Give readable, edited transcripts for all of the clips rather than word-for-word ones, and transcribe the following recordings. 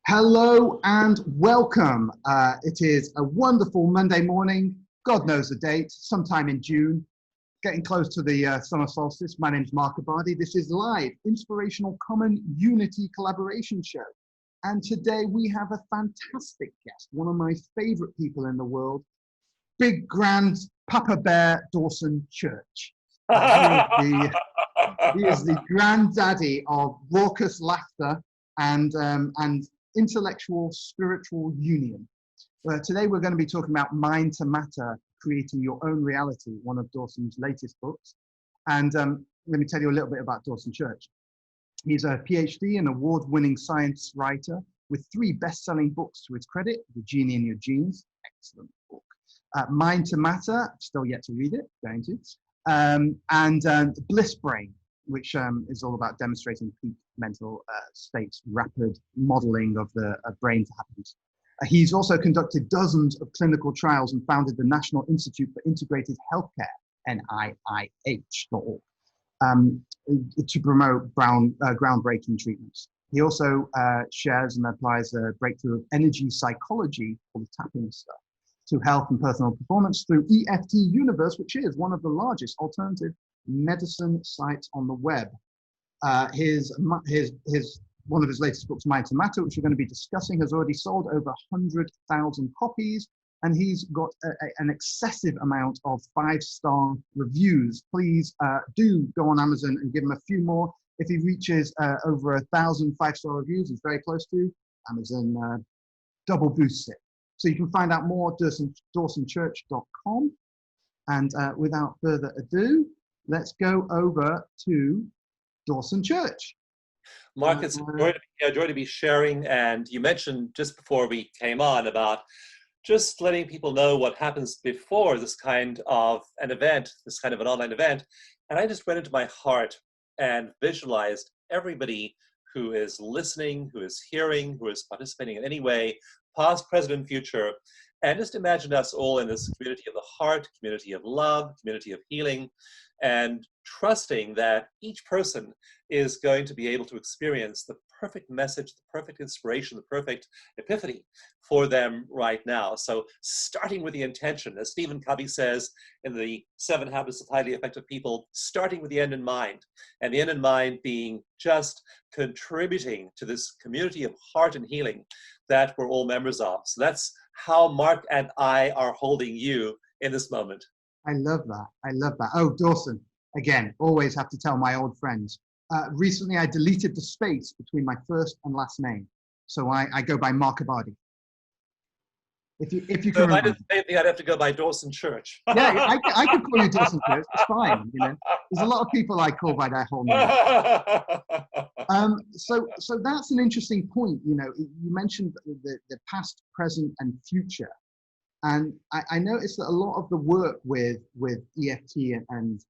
Hello and welcome. It is a wonderful Monday morning. God knows the date, sometime in June, getting close to the summer solstice. My name is Markabadi. This is live, Inspirational Common Unity Collaboration Show. And today we have a fantastic guest, one of my favorite people in the world, big grand Papa Bear Dawson Church. He is the granddaddy of raucous laughter and intellectual spiritual union. Today we're going to be talking about mind to matter, creating your own reality, one of Dawson's latest books. And let me tell you a little bit about Dawson Church. He's a PhD and award-winning science writer with 3 best-selling books to his credit: The Genie in Your Genes, excellent book. Mind to Matter, still yet to read it, going to. And Bliss Brain, which is all about demonstrating peak mental states, rapid modeling of the brain's happiness. He's also conducted dozens of clinical trials and founded the National Institute for Integrative Healthcare, NIIH.org, to promote groundbreaking treatments. He also shares and applies a breakthrough of energy psychology, called the tapping stuff, to health and personal performance through EFT Universe, which is one of the largest alternative medicine sites on the web. One of his latest books, Mind to Matter, which we're going to be discussing, has already sold over 100,000 copies, and he's got an excessive amount of 5-star reviews. Please do go on Amazon and give him a few more. If he reaches over 1,000 5-star reviews, he's very close to, Amazon double boosts it. So you can find out more at dawsonchurch.com. And without further ado, let's go over to Dawson Church. Mark, it's a joy to be sharing. And you mentioned just before we came on about just letting people know what happens before this kind of an event, this kind of an online event. And I just went into my heart and visualized everybody who is listening, who is hearing, who is participating in any way, past, present, and future. And just imagine us all in this community of the heart, community of love, community of healing, and trusting that each person is going to be able to experience the perfect message, the perfect inspiration, the perfect epiphany for them right now. So starting with the intention, as Stephen Covey says in the 7 Habits of Highly Effective People, starting with the end in mind, and the end in mind being just contributing to this community of heart and healing that we're all members of. So that's how Mark and I are holding you in this moment. I love that. I love that. Oh, Dawson, again, always have to tell my old friends. Recently, I deleted the space between my first and last name. So I go by Markabadi. If you so can if I did the same thing, I'd have to go by Dawson Church. Yeah, I could call you Dawson Church. It's fine. You know, there's a lot of people I call by their whole name. So that's an interesting point. You know, you mentioned the past, present, and future. And I noticed that a lot of the work with EFT and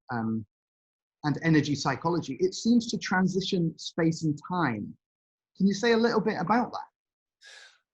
energy psychology, it seems to transition space and time. Can you say a little bit about that?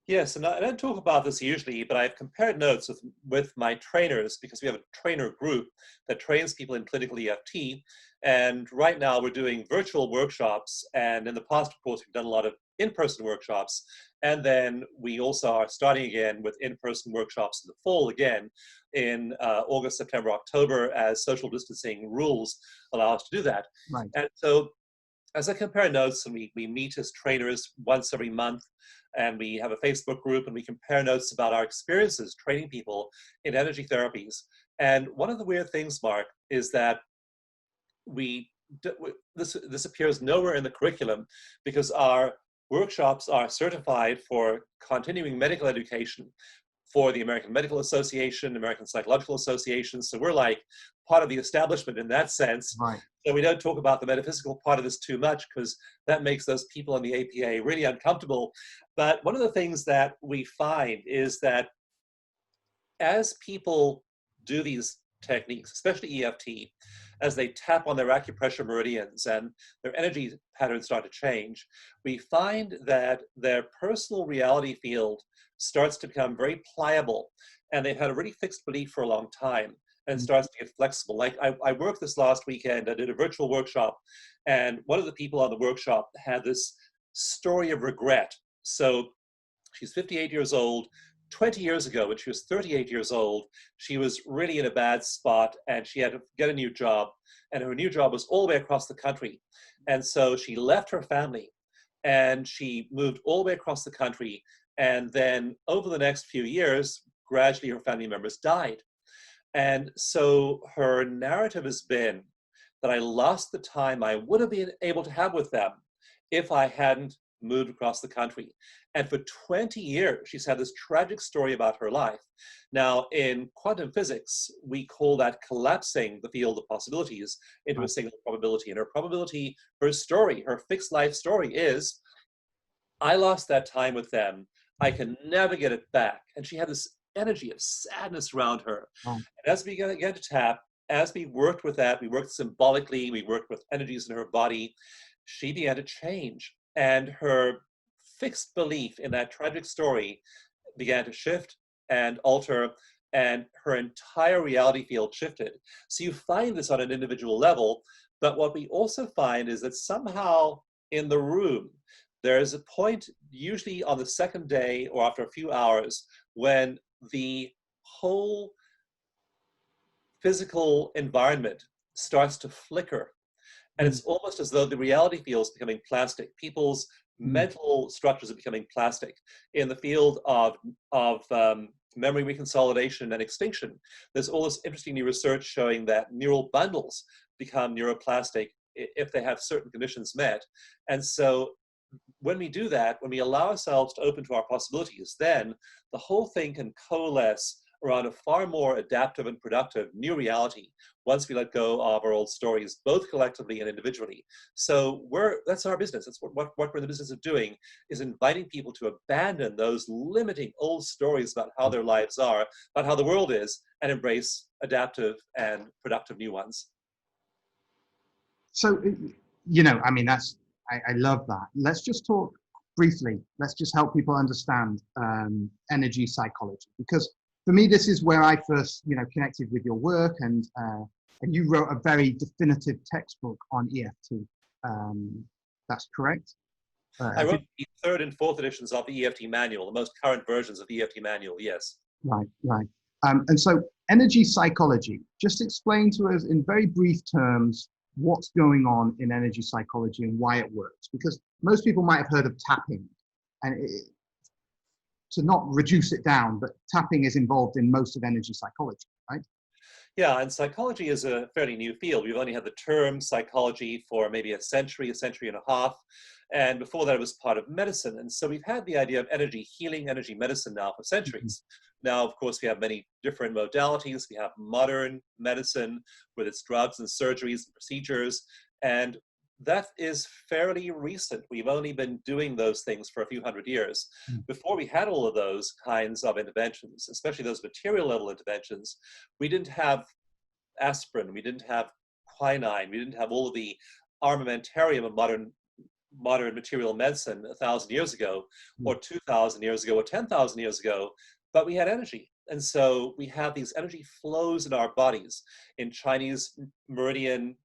Yes, and I don't talk about this usually, but I've compared notes with my trainers, because we have a trainer group that trains people in clinical EFT. And right now we're doing virtual workshops. And in the past, of course, we've done a lot of in-person workshops. And then we also are starting again with in-person workshops in the fall again in August, September, October, as social distancing rules allow us to do that. Right. And so as I compare notes, and we meet as trainers once every month, and we have a Facebook group, and we compare notes about our experiences training people in energy therapies. And one of the weird things, Mark, is that this appears nowhere in the curriculum, because our workshops are certified for continuing medical education for the American Medical Association, American Psychological Association. So we're like part of the establishment in that sense. Right. So we don't talk about the metaphysical part of this too much, because that makes those people in the APA really uncomfortable. But one of the things that we find is that as people do these techniques, especially EFT, as they tap on their acupressure meridians and their energy patterns start to change, we find that their personal reality field starts to become very pliable, and they've had a really fixed belief for a long time, and it starts to get flexible. Like I worked this last weekend, I did a virtual workshop, and one of the people on the workshop had this story of regret. So She's 58 years old. 20 years ago, when she was 38 years old, she was really in a bad spot and she had to get a new job. And her new job was all the way across the country. And so she left her family and she moved all the way across the country. And then over the next few years, gradually her family members died. And so her narrative has been that I lost the time I would have been able to have with them if I hadn't moved across the country. And for 20 years, she's had this tragic story about her life. Now, in quantum physics, we call that collapsing the field of possibilities into a single probability. And her probability, her story, her fixed life story is, I lost that time with them. I can never get it back. And she had this energy of sadness around her. And as we began to tap, as we worked with that, we worked symbolically, we worked with energies in her body, she began to change. And her fixed belief in that tragic story began to shift and alter, and her entire reality field shifted. So you find this on an individual level, but what we also find is that somehow in the room, there's a point, usually on the second day or after a few hours, when the whole physical environment starts to flicker. And it's almost as though the reality field is becoming plastic. People's mental structures are becoming plastic. In the field of memory reconsolidation and extinction, there's all this interesting new research showing that neural bundles become neuroplastic if they have certain conditions met. And so when we do that, when we allow ourselves to open to our possibilities, then the whole thing can coalesce around a far more adaptive and productive new reality once we let go of our old stories, both collectively and individually. So that's our business. That's what we're in the business of doing, is inviting people to abandon those limiting old stories about how their lives are, about how the world is, and embrace adaptive and productive new ones. So, I mean, I love that. Let's just talk briefly. Let's just help people understand energy psychology, because for me, this is where I first, connected with your work, and you wrote a very definitive textbook on EFT. That's correct? I wrote the third and fourth editions of the EFT manual, the most current versions of the EFT manual, yes. Right. And so energy psychology, just explain to us in very brief terms what's going on in energy psychology and why it works. Because most people might have heard of tapping, and to not reduce it down, but tapping is involved in most of energy psychology, right? Yeah, and psychology is a fairly new field. We've only had the term psychology for maybe a century and a half. And before that, it was part of medicine. And so we've had the idea of energy healing, energy medicine now for centuries. Now, of course, we have many different modalities. We have modern medicine with its drugs and surgeries and procedures. And that is fairly recent. We've only been doing those things for a few hundred years. Before we had all of those kinds of interventions, especially those material level interventions, we didn't have aspirin, we didn't have quinine, we didn't have all of the armamentarium of modern material medicine 1,000 years ago, or 2,000 years ago, or 10,000 years ago, but we had energy. And so we have these energy flows in our bodies. In Chinese meridian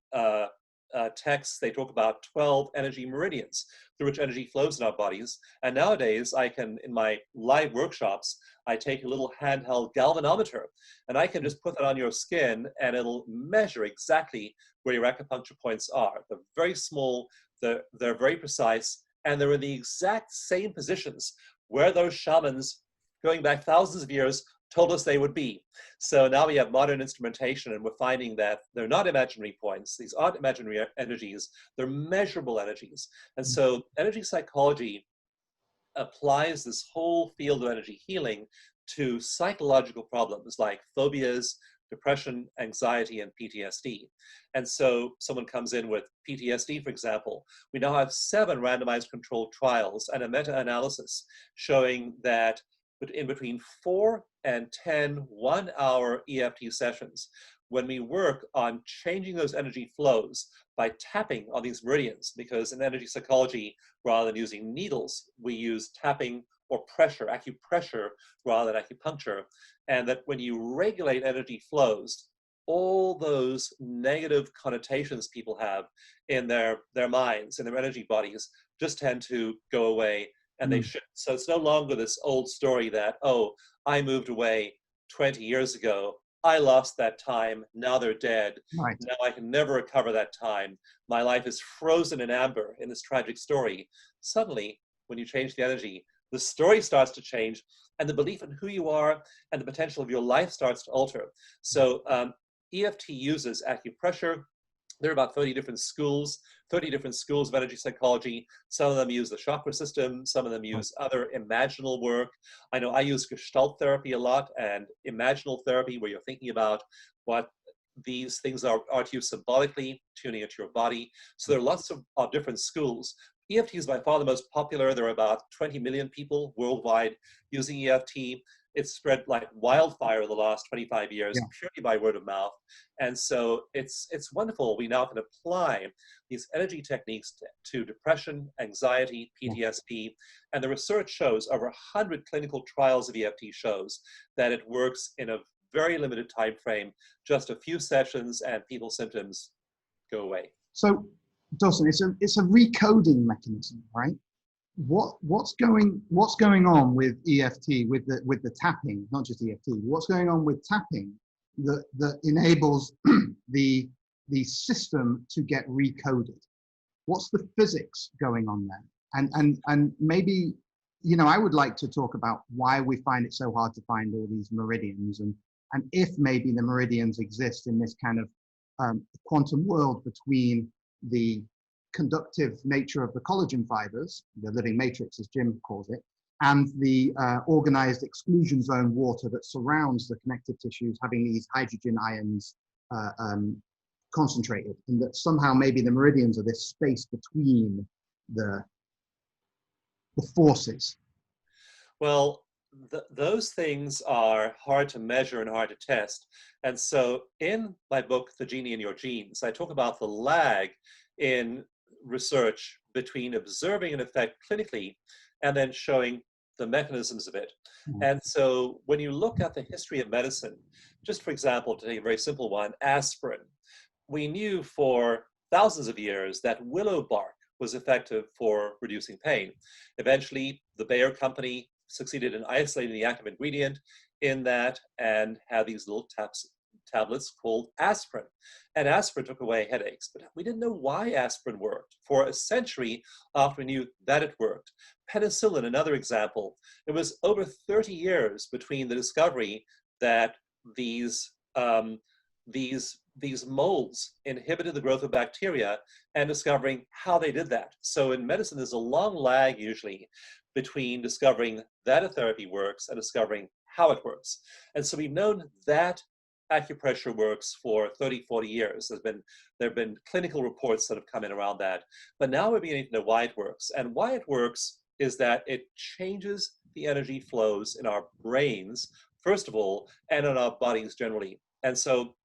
texts, they talk about 12 energy meridians through which energy flows in our bodies. And nowadays, I can, in my live workshops, I take a little handheld galvanometer, and I can just put that on your skin, and it'll measure exactly where your acupuncture points are. They're very small, they're very precise, and they're in the exact same positions where those shamans, going back thousands of years, told us they would be. So now we have modern instrumentation, and we're finding that they're not imaginary points. These aren't imaginary energies. They're measurable energies. And so energy psychology applies this whole field of energy healing to psychological problems like phobias, depression, anxiety, and PTSD. And so someone comes in with PTSD, for example. We now have 7 randomized controlled trials and a meta-analysis showing that in between 4 and 10 one-hour EFT sessions, when we work on changing those energy flows by tapping on these meridians, because in energy psychology, rather than using needles, we use tapping or pressure, acupressure, rather than acupuncture, and that when you regulate energy flows, all those negative connotations people have in their minds, in their energy bodies, just tend to go away, and they should. So it's no longer this old story that, oh, I moved away 20 years ago. I lost that time. Now they're dead. Right. Now I can never recover that time. My life is frozen in amber in this tragic story. Suddenly, when you change the energy, the story starts to change, and the belief in who you are and the potential of your life starts to alter. So EFT uses acupressure. There are about 30 different schools of energy psychology. Some of them use the chakra system. Some of them use other imaginal work. I know I use Gestalt therapy a lot, and imaginal therapy, where you're thinking about what these things are to you symbolically, tuning into your body. So there are lots of different schools. EFT is by far the most popular. There are about 20 million people worldwide using EFT. It's spread like wildfire in the last 25 years, purely by word of mouth. And so it's wonderful. We now can apply these energy techniques to depression, anxiety, PTSD. And the research shows, over 100 clinical trials of EFT shows that it works in a very limited time frame, just a few sessions, and people's symptoms go away. So, Dawson, it's a recoding mechanism, right? What's going on with EFT, with the tapping, not just EFT? What's going on with tapping that enables the system to get recoded? What's the physics going on there? And maybe, you know, I would like to talk about why we find it so hard to find all these meridians, and if maybe the meridians exist in this kind of quantum world between the conductive nature of the collagen fibers, the living matrix as Jim calls it, and the organized exclusion zone water that surrounds the connective tissues, having these hydrogen ions concentrated, and that somehow maybe the meridians are this space between the forces. Well, those things are hard to measure and hard to test. And so in my book, The Genie in Your Genes, I talk about the lag in research between observing an effect clinically and then showing the mechanisms of it. And so when you look at the history of medicine, just for example, to take a very simple one, aspirin, we knew for thousands of years that willow bark was effective for reducing pain. Eventually, the Bayer company succeeded in isolating the active ingredient in that and had these little tablets called aspirin. And aspirin took away headaches, but we didn't know why aspirin worked. For a century after we knew that it worked. Penicillin, another example. It was over 30 years between the discovery that these molds inhibited the growth of bacteria and discovering how they did that. So in medicine, there's a long lag usually between discovering that a therapy works and discovering how it works. And so we've known that acupressure works for 30, 40 years. There have been clinical reports that have come in around that. But now we're beginning to know why it works. And why it works is that it changes the energy flows in our brains, first of all, and in our bodies generally. And so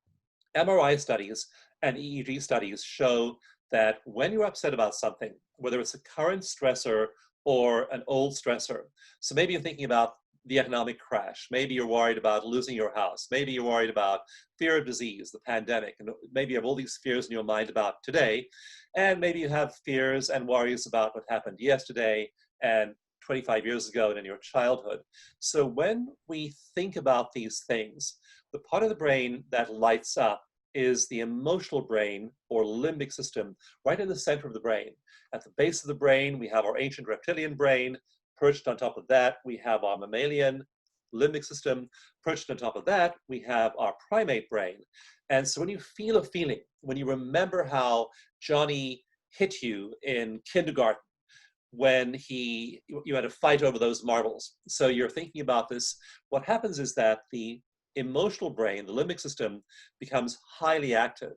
MRI studies and EEG studies show that when you're upset about something, whether it's a current stressor or an old stressor, so maybe you're thinking about the economic crash, maybe you're worried about losing your house, maybe you're worried about fear of disease, the pandemic, and maybe you have all these fears in your mind about today, and maybe you have fears and worries about what happened yesterday and 25 years ago and in your childhood. So when we think about these things, the part of the brain that lights up is the emotional brain or limbic system, right in the center of the brain. At the base of the brain, we have our ancient reptilian brain. Perched on top of that, we have our mammalian limbic system. Perched on top of that, we have our primate brain. And so when you feel a feeling, when you remember how Johnny hit you in kindergarten, when you had a fight over those marbles. So you're thinking about this. What happens is that the emotional brain, the limbic system, becomes highly active.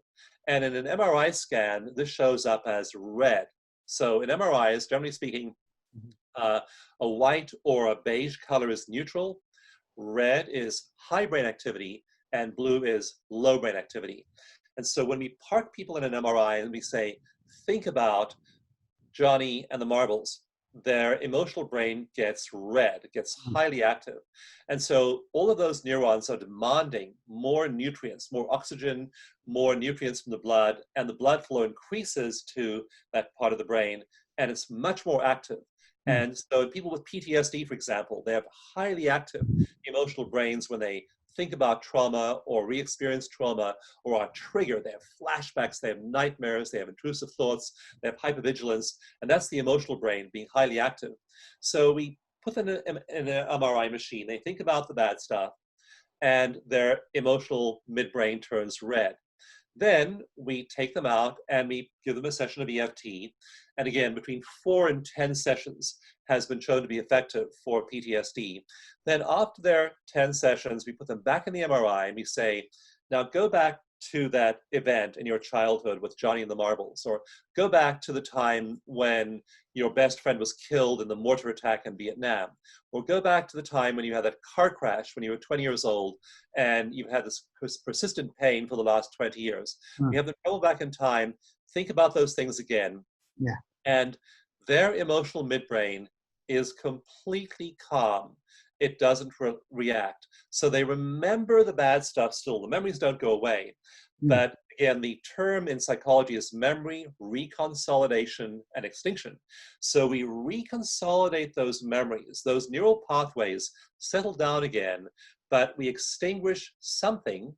And in an MRI scan, this shows up as red. So in MRIs, generally speaking, a white or a beige color is neutral, red is high brain activity, and blue is low brain activity. And so when we park people in an MRI and we say, think about Johnny and the marbles, their emotional brain gets red, it gets highly active. And so all of those neurons are demanding more nutrients, more oxygen, more nutrients from the blood, and the blood flow increases to that part of the brain, and it's much more active. And so people with PTSD, for example, they have highly active emotional brains when they think about trauma or re-experience trauma or are triggered. They have flashbacks, they have nightmares, they have intrusive thoughts, they have hypervigilance, and that's the emotional brain being highly active. So we put them in an MRI machine, they think about the bad stuff, and their emotional midbrain turns red. Then we take them out and we give them a session of EFT. And again, between 4 and 10 sessions has been shown to be effective for PTSD. Then after their 10 sessions, we put them back in the MRI and we say, now go back to that event in your childhood with Johnny and the Marbles, or go back to the time when your best friend was killed in the mortar attack in Vietnam, or go back to the time when you had that car crash when you were 20 years old and you've had this persistent pain for the last 20 years. We have them travel back in time, think about those things again, and their emotional midbrain is completely calm. It doesn't react. So they remember the bad stuff still. The memories don't go away. But again, the term in psychology is memory, reconsolidation, and extinction. So we reconsolidate those memories, those neural pathways settle down again, but we extinguish something,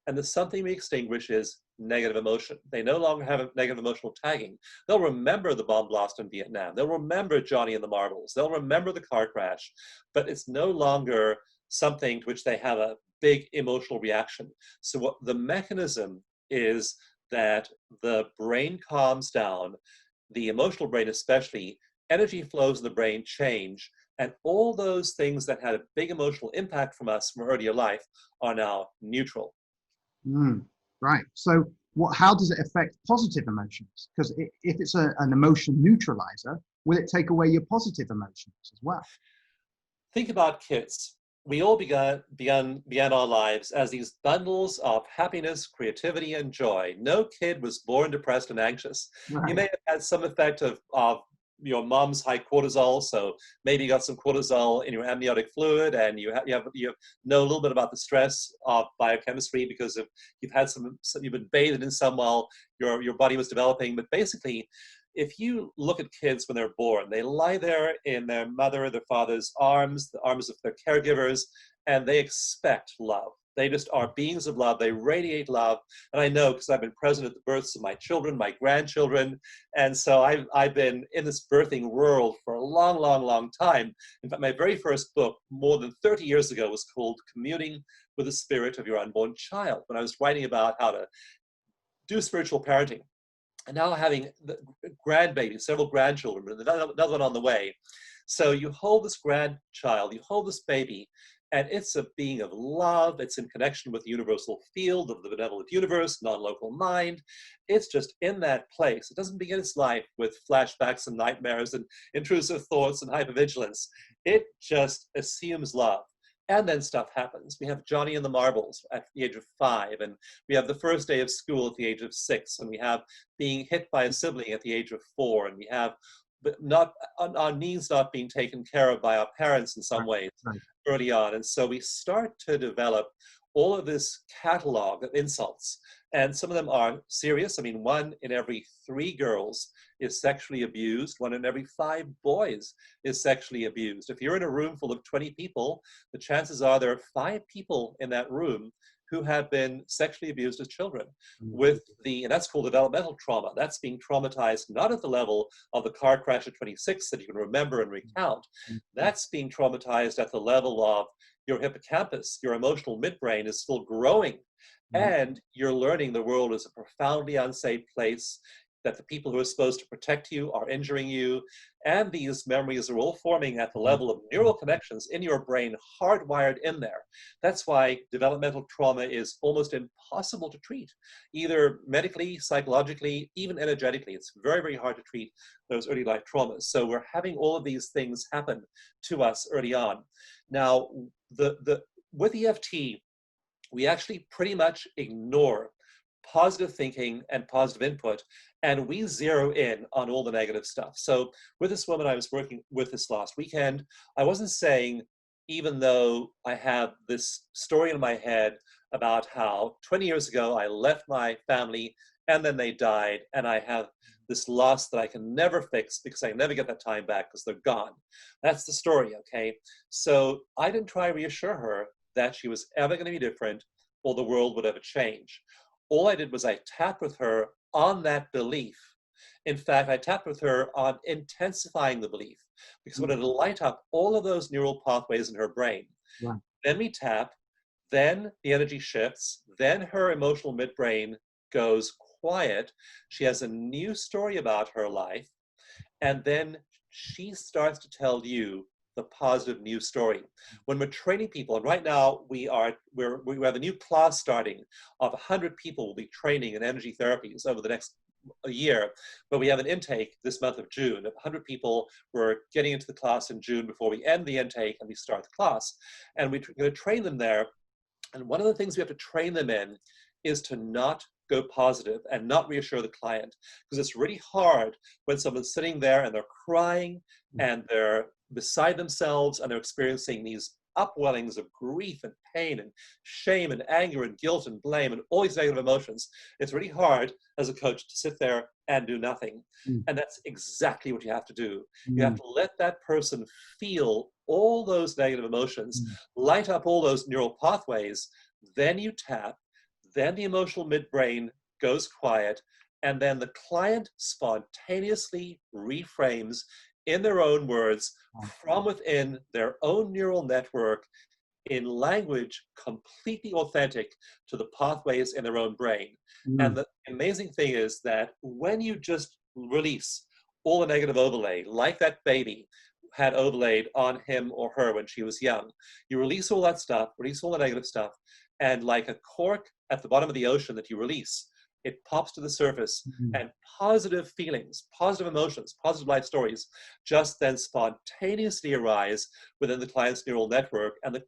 and the something we extinguish is negative emotion. They no longer have a negative emotional tagging. They'll remember the bomb blast in Vietnam. They'll remember Johnny and the Marbles. They'll remember the car crash, but it's no longer something to which they have a big emotional reaction. So what the mechanism is that the brain calms down, the emotional brain especially, energy flows in the brain change, and all those things that had a big emotional impact from us from earlier life are now neutral. Right. So how does it affect positive emotions? Because if it's an emotion neutralizer, will it take away your positive emotions as well? Think about kids. We all began our lives as these bundles of happiness, creativity, and joy. No kid was born depressed and anxious. Right. You may have had some effect of your mom's high cortisol, so maybe you got some cortisol in your amniotic fluid, and you know a little bit about the stress of biochemistry because you've been bathed in some while your body was developing. But basically, if you look at kids when they're born, they lie there in their mother or their father's arms, the arms of their caregivers, and they expect love. They just are beings of love. They radiate love. And I know because I've been present at the births of my children, my grandchildren. And so I've been in this birthing world for a long, long, long time. In fact, my very first book, more than 30 years ago, was called Communing with the Spirit of Your Unborn Child, when I was writing about how to do spiritual parenting. And now having the grandbabies, several grandchildren, another one on the way. So you hold this grandchild, you hold this baby, and it's a being of love. It's in connection with the universal field of the benevolent universe, non-local mind. It's just in that place. It doesn't begin its life with flashbacks and nightmares and intrusive thoughts and hypervigilance. It just assumes love. And then stuff happens. We have Johnny and the Marbles at the age of 5, and we have the first day of school at the age of 6, and we have being hit by a sibling at the age of 4, and we have our needs not being taken care of by our parents in some ways early on. And so we start to develop all of this catalog of insults, and some of them are serious. I mean, 1 in every 3 girls is sexually abused. 1 in every 5 boys is sexually abused. If you're in a room full of 20 people, the chances are there are 5 people in that room who have been sexually abused as children, and that's called developmental trauma. That's being traumatized not at the level of the car crash at 26 that you can remember and recount. That's being traumatized at the level of your hippocampus. Your emotional midbrain is still growing, and you're learning the world is a profoundly unsafe place, that the people who are supposed to protect you are injuring you, and these memories are all forming at the level of neural connections in your brain, hardwired in there. That's why developmental trauma is almost impossible to treat, either medically, psychologically, even energetically. It's very, very hard to treat those early life traumas. So we're having all of these things happen to us early on. Now, with EFT, we actually pretty much ignore positive thinking and positive input, and we zero in on all the negative stuff. So with this woman I was working with this last weekend, I wasn't saying, even though I have this story in my head about how 20 years ago I left my family and then they died, and I have this loss that I can never fix because I never get that time back because they're gone. That's the story, okay? So I didn't try to reassure her that she was ever going to be different or the world would ever change. All I did was I tapped with her on that belief. In fact, I tapped with her on intensifying the belief because I wanted to light up all of those neural pathways in her brain. Right. Then we tap, then the energy shifts, then her emotional midbrain goes quiet. She has a new story about her life, and then she starts to tell you the positive news story. When we're training people, and right now we have a new class starting of 100 people will be training in energy therapies over the next a year, but we have an intake this month of June of 100 people. We're getting into the class in June before we end the intake and we start the class, and we're going to train them there. And one of the things we have to train them in is to not go positive and not reassure the client, because it's really hard when someone's sitting there and they're crying and they're beside themselves and they're experiencing these upwellings of grief and pain and shame and anger and guilt and blame and all these negative emotions. It's really hard as a coach to sit there and do nothing. And that's exactly what you have to do. You have to let that person feel all those negative emotions, light up all those neural pathways, then you tap, then the emotional midbrain goes quiet, and then the client spontaneously reframes in their own words from within their own neural network in language completely authentic to the pathways in their own brain. And the amazing thing is that when you just release all the negative overlay, like that baby had overlaid on him or her when she was young, you release all that stuff, release all the negative stuff, and like a cork at the bottom of the ocean that you release, it pops to the surface, and positive feelings, positive emotions, positive life stories just then spontaneously arise within the client's neural network. And the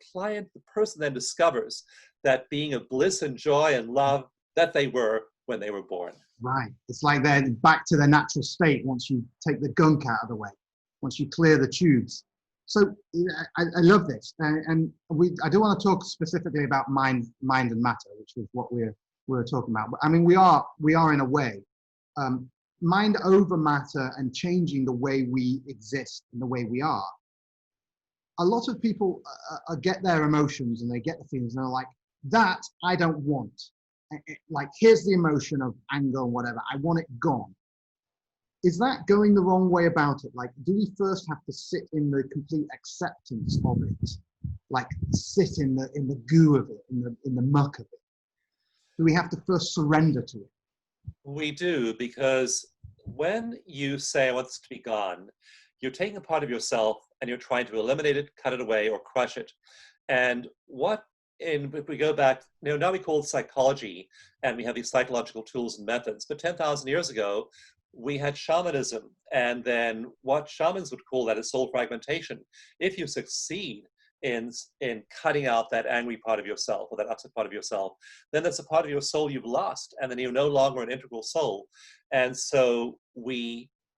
person then discovers that being of bliss and joy and love that they were when they were born. Right. It's like they're back to their natural state once you take the gunk out of the way, once you clear the tubes. So I love this. And I do want to talk specifically about mind and matter, which is what we were talking about. But I mean, we are in a way, mind over matter and changing the way we exist and the way we are. A lot of people get their emotions and they get the feelings and they're like, that I don't want. Like, here's the emotion of anger or whatever. I want it gone. Is that going the wrong way about it? Like, do we first have to sit in the complete acceptance of it? Like, sit in the goo of it, in the muck of it? Do we have to first surrender to it? We do, because when you say, I want this to be gone, you're taking a part of yourself and you're trying to eliminate it, cut it away, or crush it. And if we go back, now we call it psychology, and we have these psychological tools and methods. But 10,000 years ago, we had shamanism, and then what shamans would call that is soul fragmentation. If you succeed in cutting out that angry part of yourself or that upset part of yourself, then that's a part of your soul you've lost, and then you're no longer an integral soul. And so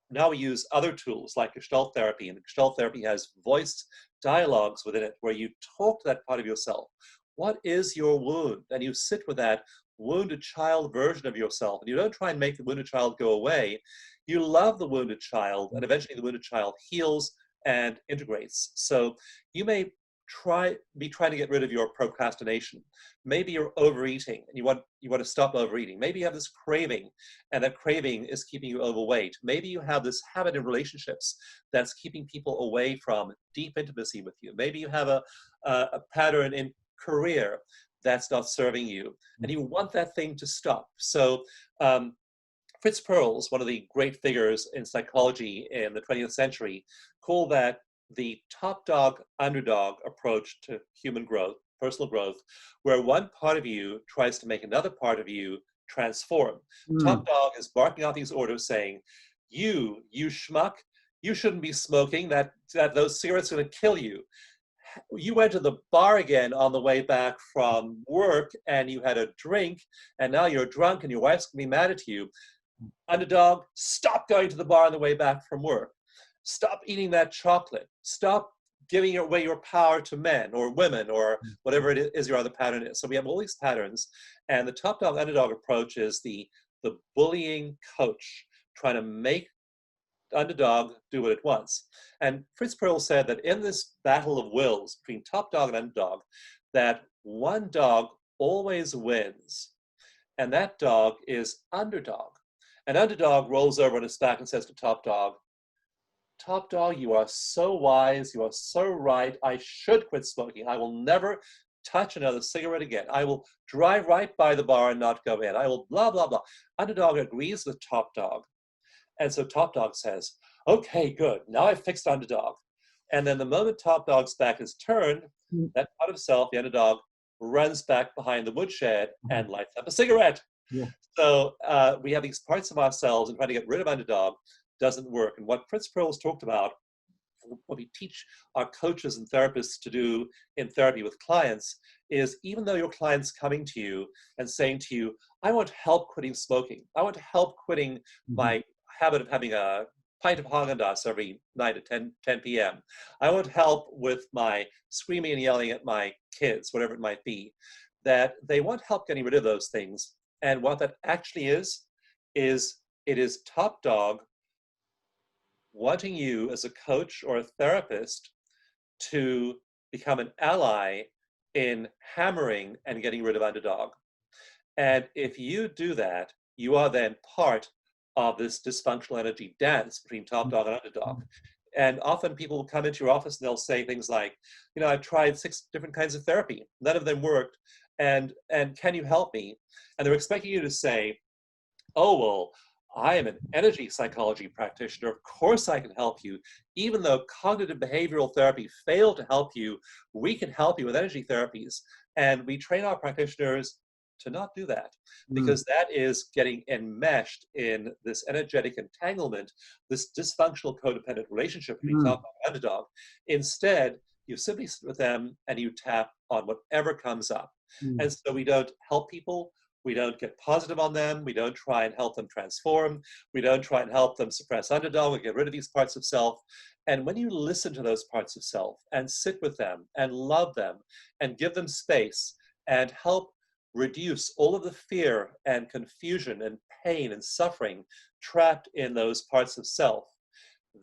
now we use other tools like Gestalt therapy, and Gestalt therapy has voiced dialogues within it where you talk to that part of yourself. What is your wound? And you sit with that wounded child version of yourself, and you don't try and make the wounded child go away. You love the wounded child, and eventually the wounded child heals and integrates. So you may be trying to get rid of your procrastination. Maybe you're overeating and you want to stop overeating. Maybe you have this craving, and that craving is keeping you overweight. Maybe you have this habit in relationships that's keeping people away from deep intimacy with you. Maybe you have a pattern in career that's not serving you, and you want that thing to stop. So Fritz Perls, one of the great figures in psychology in the 20th century, called that the top dog underdog approach to human growth, personal growth, where one part of you tries to make another part of you transform. Top dog is barking out these orders saying, you schmuck, you shouldn't be smoking, that those cigarettes are going to kill you. You went to the bar again on the way back from work and you had a drink, and now you're drunk and your wife's going to be mad at you. Underdog, stop going to the bar on the way back from work. Stop eating that chocolate. Stop giving away your power to men or women or whatever it is your other pattern is. So we have all these patterns, and the top dog underdog approach is the the bullying coach trying to make underdog do what it wants. And Fritz Perls said that in this battle of wills between top dog and underdog, that one dog always wins, and that dog is underdog. And underdog rolls over on his back and says to top dog, you are so wise, you are so right, I should quit smoking. I will never touch another cigarette again. I will drive right by the bar and not go in. I will blah, blah, blah. Underdog agrees with top dog. And so top dog says, okay, good, now I've fixed underdog. And then the moment top dog's back is turned, that part of self, the underdog, runs back behind the woodshed and lights up a cigarette. Yeah. So we have these parts of ourselves, and trying to get rid of underdog doesn't work. And what Fritz Perls talked about, what we teach our coaches and therapists to do in therapy with clients, is even though your client's coming to you and saying to you, I want help quitting smoking, I want help quitting my habit of having a pint of Haagen-Dazs every night at 10 p.m. I want help with my screaming and yelling at my kids, whatever it might be, that they want help getting rid of those things. And what that actually is it is top dog wanting you as a coach or a therapist to become an ally in hammering and getting rid of underdog. And if you do that, you are then part of this dysfunctional energy dance between top dog and underdog. And often people will come into your office and they'll say things like, I've tried 6 different kinds of therapy. None of them worked. And can you help me? And they're expecting you to say, oh, well, I am an energy psychology practitioner. Of course I can help you. Even though cognitive behavioral therapy failed to help you, we can help you with energy therapies. And we train our practitioners to not do that, because that is getting enmeshed in this energetic entanglement, this dysfunctional codependent relationship between top dog and underdog. Instead, you simply sit with them and you tap on whatever comes up. And so we don't help people. We don't get positive on them. We don't try and help them transform. We don't try and help them suppress underdog or get rid of these parts of self. And when you listen to those parts of self and sit with them and love them and give them space and help reduce all of the fear and confusion and pain and suffering trapped in those parts of self,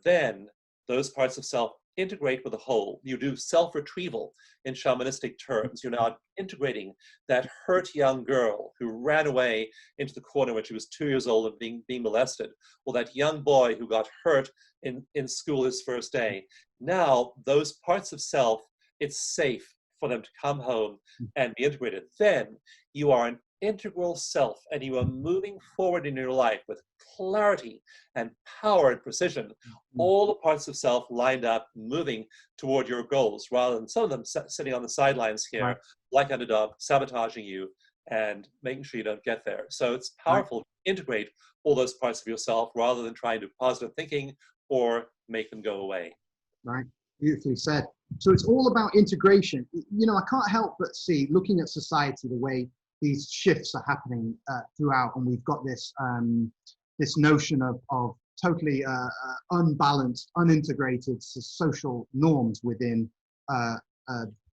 then those parts of self integrate with the whole. You do self-retrieval in shamanistic terms. You're now integrating that hurt young girl who ran away into the corner when she was 2 years old and being molested, or that young boy who got hurt in school his first day. Now, those parts of self, it's safe for them to come home and be integrated. Then you are an integral self, and you are moving forward in your life with clarity and power and precision. All the parts of self lined up, moving toward your goals, rather than some of them sitting on the sidelines here, like underdog, sabotaging you and making sure you don't get there. So it's powerful to integrate all those parts of yourself rather than trying to do positive thinking or make them go away. Right. Beautifully said. So it's all about integration. I can't help but see, looking at society, the way these shifts are happening throughout, and we've got this this notion of totally unbalanced, unintegrated social norms within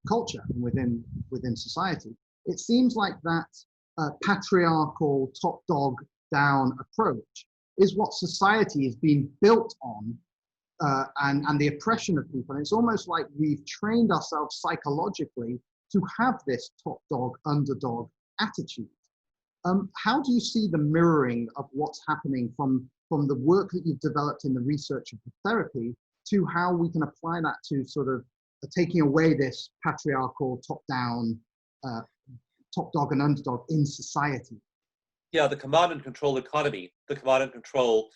culture and within society. It seems like that patriarchal top dog down approach is what society is being built on. And the oppression of people. And it's almost like we've trained ourselves psychologically to have this top dog, underdog attitude. How do you see the mirroring of what's happening from the work that you've developed in the research of the therapy to how we can apply that to sort of taking away this patriarchal top-down, top dog and underdog in society? Yeah, the command and control economy, the command and control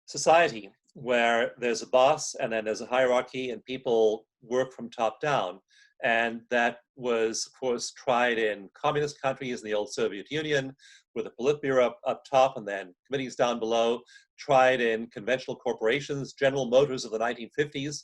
society, where there's a boss and then there's a hierarchy and people work from top down. And that was, of course, tried in communist countries in the old Soviet Union with a Politburo up top and then committees down below, tried in conventional corporations, General Motors of the 1950s,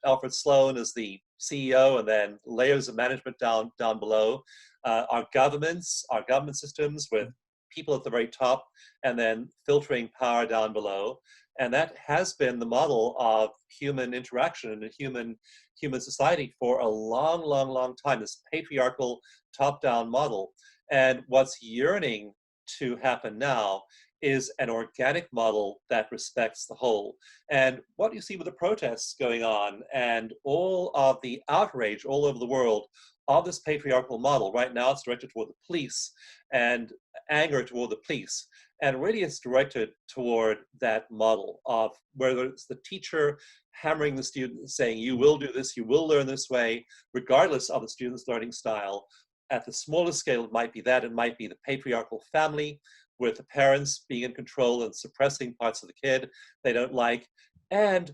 Alfred Sloan as the CEO and then layers of management down below. Our government systems with people at the very top and then filtering power down below. And that has been the model of human interaction in a human society for a long, long, long time, this patriarchal top-down model. And what's yearning to happen now is an organic model that respects the whole. And what you see with the protests going on and all of the outrage all over the world of this patriarchal model, right now it's directed toward the police and anger toward the police. And really it's directed toward that model of whether it's the teacher hammering the student saying, you will do this, you will learn this way, regardless of the student's learning style. At the smallest scale, it might be that, it might be the patriarchal family, with the parents being in control and suppressing parts of the kid they don't like. And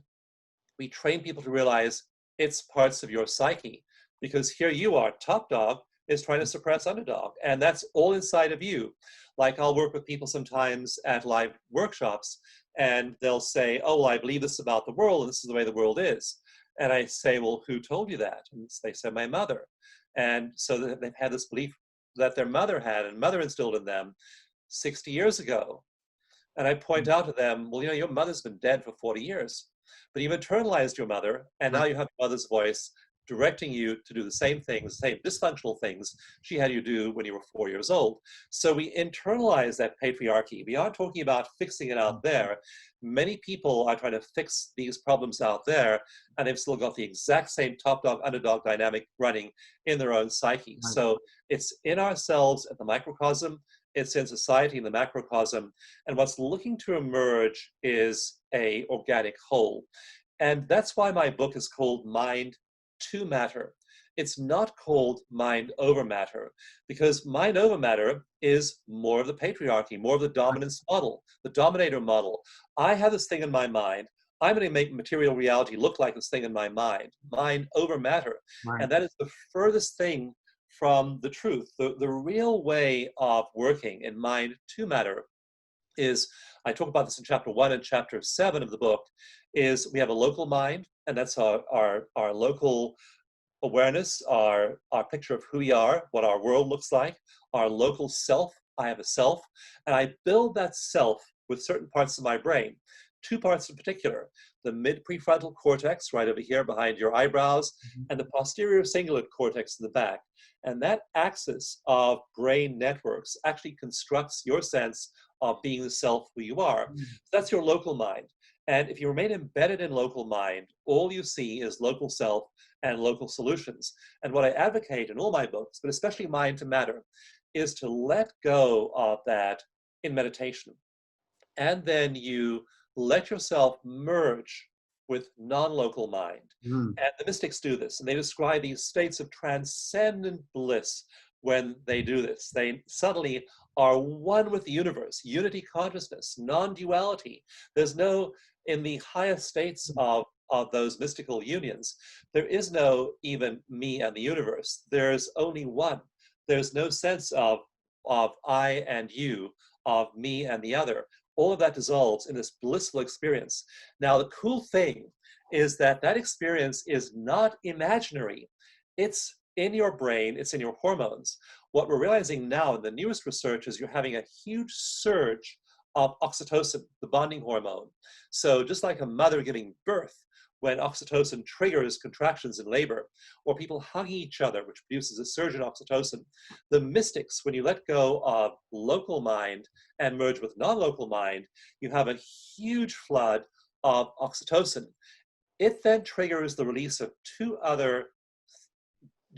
we train people to realize it's parts of your psyche, because here you are, top dog is trying to suppress underdog, and that's all inside of you. Like I'll work with people sometimes at live workshops, and they'll say, oh, well, I believe this about the world, and this is the way the world is. And I say, well, who told you that? And they said, my mother. And so they've had this belief that their mother had, and mother instilled in them 60 years ago. And I point out to them, well, you know, your mother's been dead for 40 years, but you've internalized your mother, and now you have your mother's voice directing you to do the same things, the same dysfunctional things she had you do when you were 4 years old. So we internalize that patriarchy. We aren't talking about fixing it out there. Many people are trying to fix these problems out there, and they've still got the exact same top dog, underdog dynamic running in their own psyche. So it's in ourselves at the microcosm, it's in society in the macrocosm, and what's looking to emerge is a organic whole. And that's why my book is called Mind to Matter. It's not called Mind over Matter, because mind over matter is more of the patriarchy, more of the dominance model, the dominator model. I have this thing in my mind. I'm going to make material reality look like this thing in my mind. Mind over matter. Right. And that is the furthest thing from the truth. The real way of working in mind to matter is, I talk about this in chapter 1 and chapter 7 of the book, is we have a local mind, and that's our local awareness, our picture of who we are, what our world looks like, our local self. I have a self, and I build that self with certain parts of my brain. Two parts in particular, the mid-prefrontal cortex right over here behind your eyebrows, and the posterior cingulate cortex in the back. And that axis of brain networks actually constructs your sense of being the self who you are. So that's your local mind. And if you remain embedded in local mind, all you see is local self and local solutions. And what I advocate in all my books, but especially Mind to Matter, is to let go of that in meditation. And then you let yourself merge with non-local mind. And the mystics do this, and they describe these states of transcendent bliss when they do this. They suddenly are one with the universe, unity consciousness, non-duality. There's no, in the highest states of those mystical unions, there is no even me and the universe. There's only one. There's no sense of I and you, of me and the other. All of that dissolves in this blissful experience. Now, the cool thing is that that experience is not imaginary. It's in your brain, it's in your hormones. What we're realizing now in the newest research is you're having a huge surge of oxytocin, the bonding hormone. So just like a mother giving birth, when oxytocin triggers contractions in labor, or people hugging each other, which produces a surge in oxytocin, the mystics, when you let go of local mind and merge with non-local mind, you have a huge flood of oxytocin. It then triggers the release of two other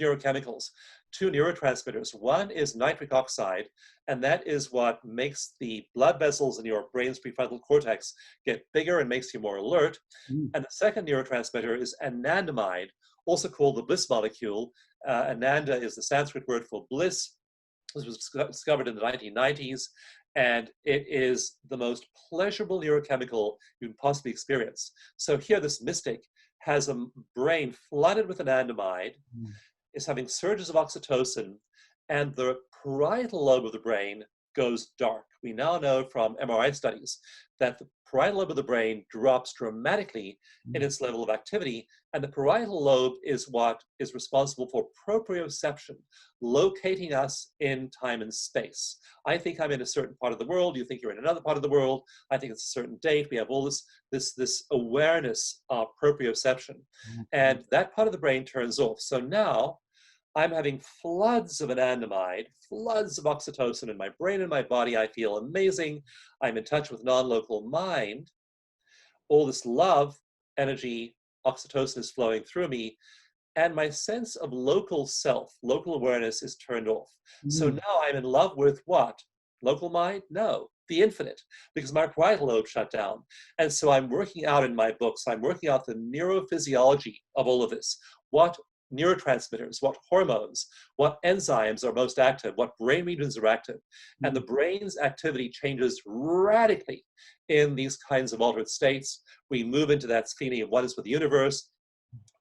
neurochemicals, two neurotransmitters. One is nitric oxide, and that is what makes the blood vessels in your brain's prefrontal cortex get bigger and makes you more alert. And the second neurotransmitter is anandamide, also called the bliss molecule. Ananda is the Sanskrit word for bliss. This was discovered in the 1990s, and it is the most pleasurable neurochemical you can possibly experience. So here, this mystic has a brain flooded with anandamide, is having surges of oxytocin, and the parietal lobe of the brain goes dark. We now know from MRI studies that the parietal lobe of the brain drops dramatically in its level of activity, and the parietal lobe is what is responsible for proprioception, locating us in time and space. I think I'm in a certain part of the world, you think you're in another part of the world, I think it's a certain date, we have all this awareness of proprioception, and that part of the brain turns off. So now I'm having floods of anandamide, floods of oxytocin in my brain and my body. I feel amazing. I'm in touch with non-local mind. All this love, energy, oxytocin is flowing through me. And my sense of local self, local awareness is turned off. So now I'm in love with what? Local mind? No, the infinite, because my parietal lobe shut down. And so I'm working out in my books, I'm working out the neurophysiology of all of this. What neurotransmitters, what hormones, what enzymes are most active, what brain regions are active. And the brain's activity changes radically in these kinds of altered states. We move into that feeling of what is with the universe.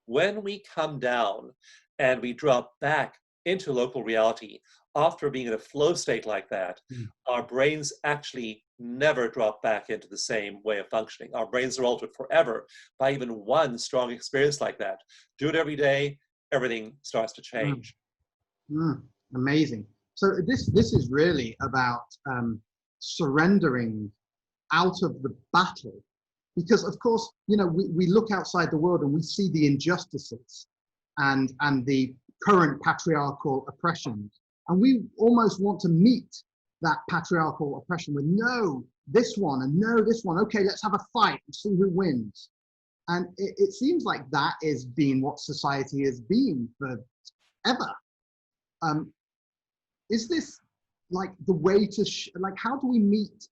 When we come down and we drop back into local reality, after being in a flow state like that, our brains actually never drop back into the same way of functioning. Our brains are altered forever by even one strong experience like that. Do it every day, everything starts to change. Amazing. So this is really about surrendering out of the battle. Because of course, you know, we look outside the world and we see the injustices and the current patriarchal oppressions. And we almost want to meet that patriarchal oppression with no, this one, and no, this one. Okay, let's have a fight and see who wins. And it seems like that is being what society has been forever. Is this like the way to, like, how do we meet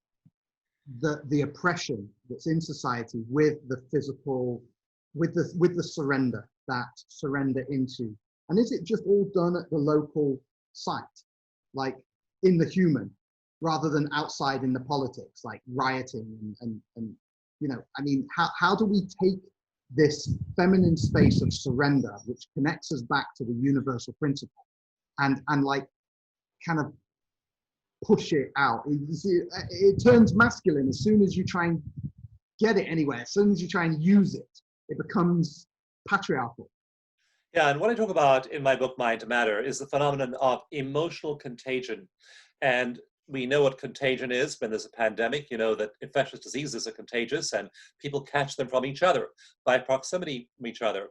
the oppression that's in society with the physical, with the surrender, that surrender into? And is it just all done at the local site, like in the human, rather than outside in the politics, like rioting and you know, I mean, how do we take this feminine space of surrender, which connects us back to the universal principle, and like kind of push it out? It turns masculine as soon as you try and get it anywhere. As soon as you try and use it, it becomes patriarchal. Yeah, and what I talk about in my book, Mind to Matter, is the phenomenon of emotional contagion. And we know what contagion is when there's a pandemic. You know that infectious diseases are contagious and people catch them from each other by proximity from each other.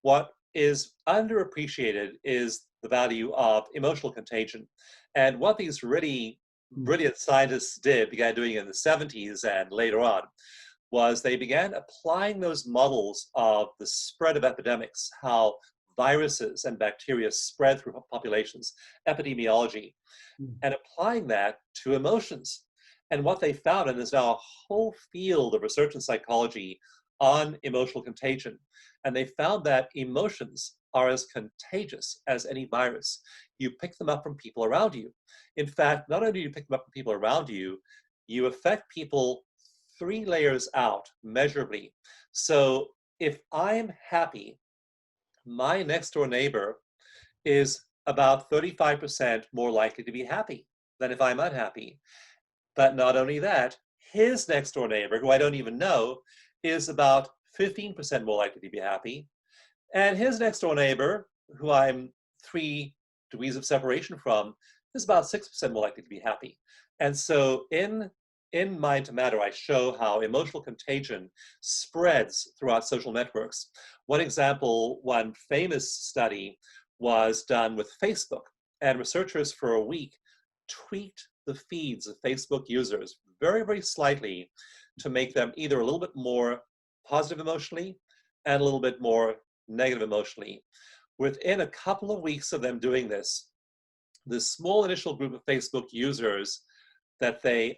What is underappreciated is the value of emotional contagion. And what these really brilliant scientists began doing in the 70s and later on, was they began applying those models of the spread of epidemics, how viruses and bacteria spread through populations, epidemiology, and applying that to emotions. And what they found, and there's now a whole field of research in psychology on emotional contagion, and they found that emotions are as contagious as any virus. You pick them up from people around you. In fact, not only do you pick them up from people around you, you affect people 3 layers out measurably. So if I'm happy, my next door neighbor is about 35% more likely to be happy than if I'm unhappy. But not only that, his next door neighbor, who I don't even know, is about 15% more likely to be happy. And his next door neighbor, who I'm 3 degrees of separation from, is about 6% more likely to be happy. And so in Mind to Matter, I show how emotional contagion spreads throughout social networks. One example, one famous study was done with Facebook, and researchers for a week tweaked the feeds of Facebook users very, very slightly to make them either a little bit more positive emotionally and a little bit more negative emotionally. Within a couple of weeks of them doing this small initial group of Facebook users that they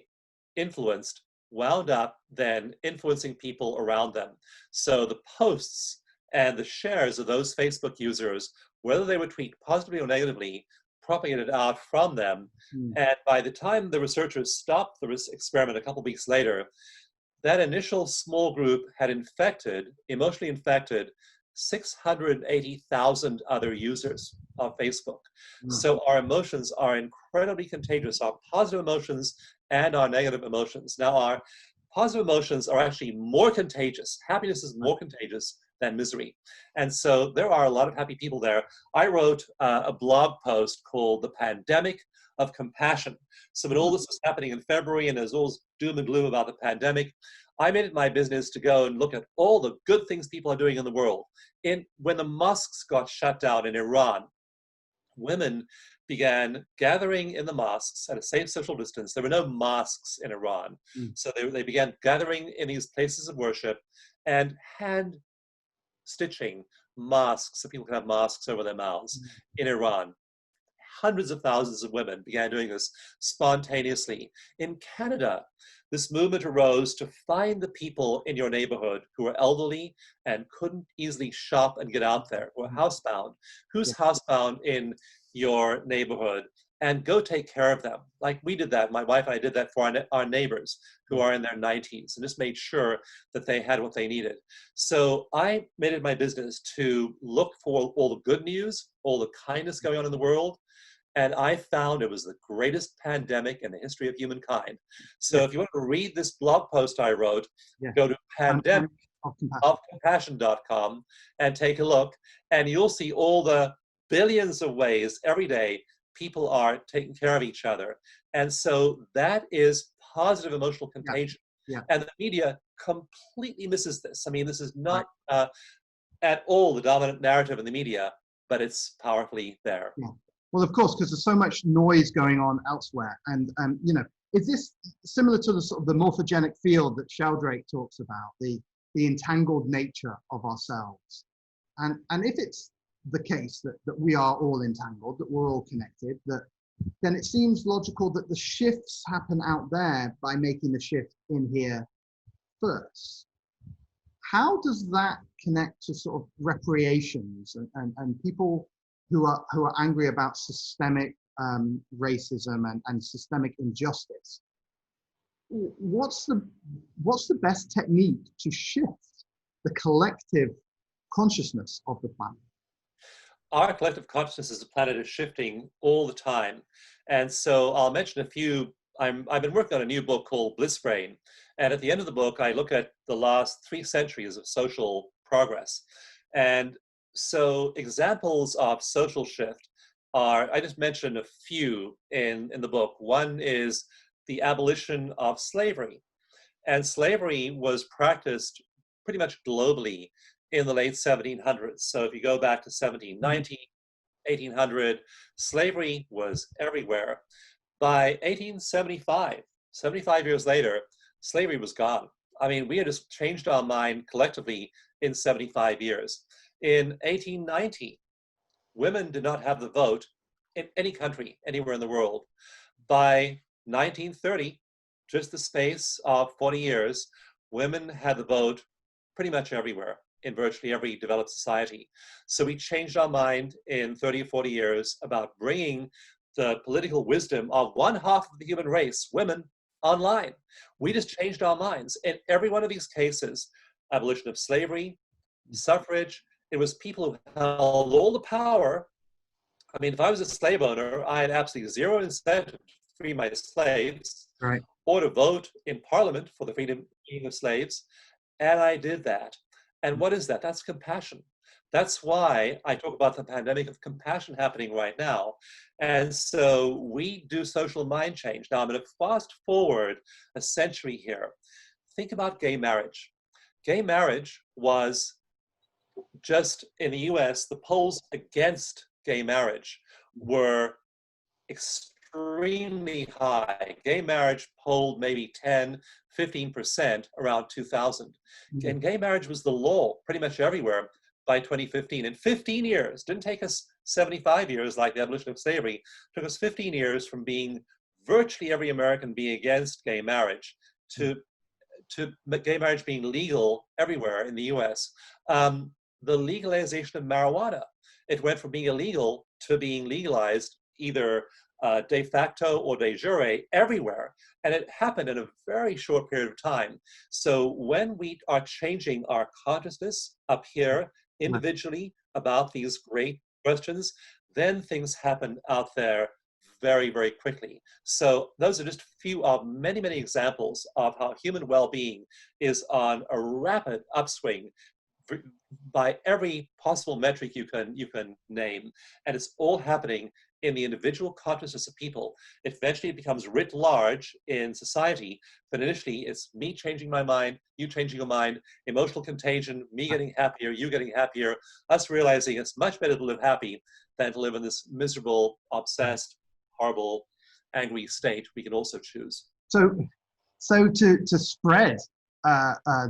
influenced wound up then influencing people around them. So the posts and the shares of those Facebook users, whether they would tweet positively or negatively, propagated out from them. And by the time the researchers stopped the experiment a couple of weeks later, that initial small group had emotionally infected 680,000 other users of Facebook. So our emotions are incredibly contagious, our positive emotions and our negative emotions. Now, our positive emotions are actually more contagious. Happiness is more contagious than misery. And so there are a lot of happy people there. I wrote a blog post called The Pandemic of Compassion. So when all this was happening in February and there's all doom and gloom about the pandemic, I made it my business to go and look at all the good things people are doing in the world. When the mosques got shut down in Iran, women began gathering in the mosques at a safe social distance. There were no mosques in Iran. So they began gathering in these places of worship and hand stitching masks so people can have masks over their mouths in Iran. Hundreds of thousands of women began doing this spontaneously. In Canada, this movement arose to find the people in your neighborhood who were elderly and couldn't easily shop and get out there, who were housebound. Who's housebound in your neighborhood? And go take care of them. Like we did that. My wife and I did that for our neighbors who are in their 90s, and just made sure that they had what they needed. So I made it my business to look for all the good news, all the kindness going on in the world. And I found it was the greatest pandemic in the history of humankind. So if you want to read this blog post I wrote, go to pandemicofcompassion.com and take a look, and you'll see all the billions of ways every day people are taking care of each other. And so that is positive emotional contagion. And the media completely misses this. I mean, this is not at all the dominant narrative in the media, but it's powerfully there. Well, of course, because there's so much noise going on elsewhere. And, you know, is this similar to the sort of the morphogenic field that Sheldrake talks about, the entangled nature of ourselves? And if it's the case that we are all entangled, that we're all connected, then it seems logical that the shifts happen out there by making the shift in here first. How does that connect to sort of reparations and people who are angry about systemic racism and systemic injustice? What's the best technique to shift the collective consciousness of the planet? Our collective consciousness as a planet is shifting all the time. And so I'll mention a few. I've been working on a new book called Bliss Brain. And at the end of the book, I look at the last 3 centuries of social progress. And so examples of social shift are, I just mentioned a few in the book. One is the abolition of slavery. And slavery was practiced pretty much globally in the late 1700s. So if you go back to 1790, 1800, slavery was everywhere. By 1875, 75 years later, slavery was gone. I mean, we had just changed our mind collectively in 75 years. In 1890, women did not have the vote in any country, anywhere in the world. By 1930, just the space of 40 years, women had the vote pretty much everywhere, in virtually every developed society. So we changed our mind in 30 or 40 years about bringing the political wisdom of one half of the human race, women, online. We just changed our minds. In every one of these cases, abolition of slavery, suffrage, it was people who held all the power. I mean, if I was a slave owner, I had absolutely zero incentive to free my slaves or to vote in Parliament for the freedom of slaves. And I did that. And what is that? That's compassion. That's why I talk about the pandemic of compassion happening right now. And so we do social mind change. Now I'm going to fast forward a century here. Think about gay marriage. Gay marriage was just in the US, the polls against gay marriage were extremely high. Gay marriage polled maybe 10, 15% around 2000. And gay marriage was the law pretty much everywhere by 2015. In 15 years, didn't take us 75 years like the abolition of slavery, it took us 15 years from being virtually every American being against gay marriage to gay marriage being legal everywhere in the US. The legalization of marijuana, it went from being illegal to being legalized either de facto or de jure everywhere. And it happened in a very short period of time. So when we are changing our consciousness up here individually about these great questions, then things happen out there very, very quickly. So those are just a few of many, many examples of how human well-being is on a rapid upswing by every possible metric you can name. And it's all happening in the individual consciousness of people. Eventually it becomes writ large in society, but initially it's me changing my mind, you changing your mind, emotional contagion, me getting happier, you getting happier, us realizing it's much better to live happy than to live in this miserable, obsessed, horrible, angry state. We can also choose. So to spread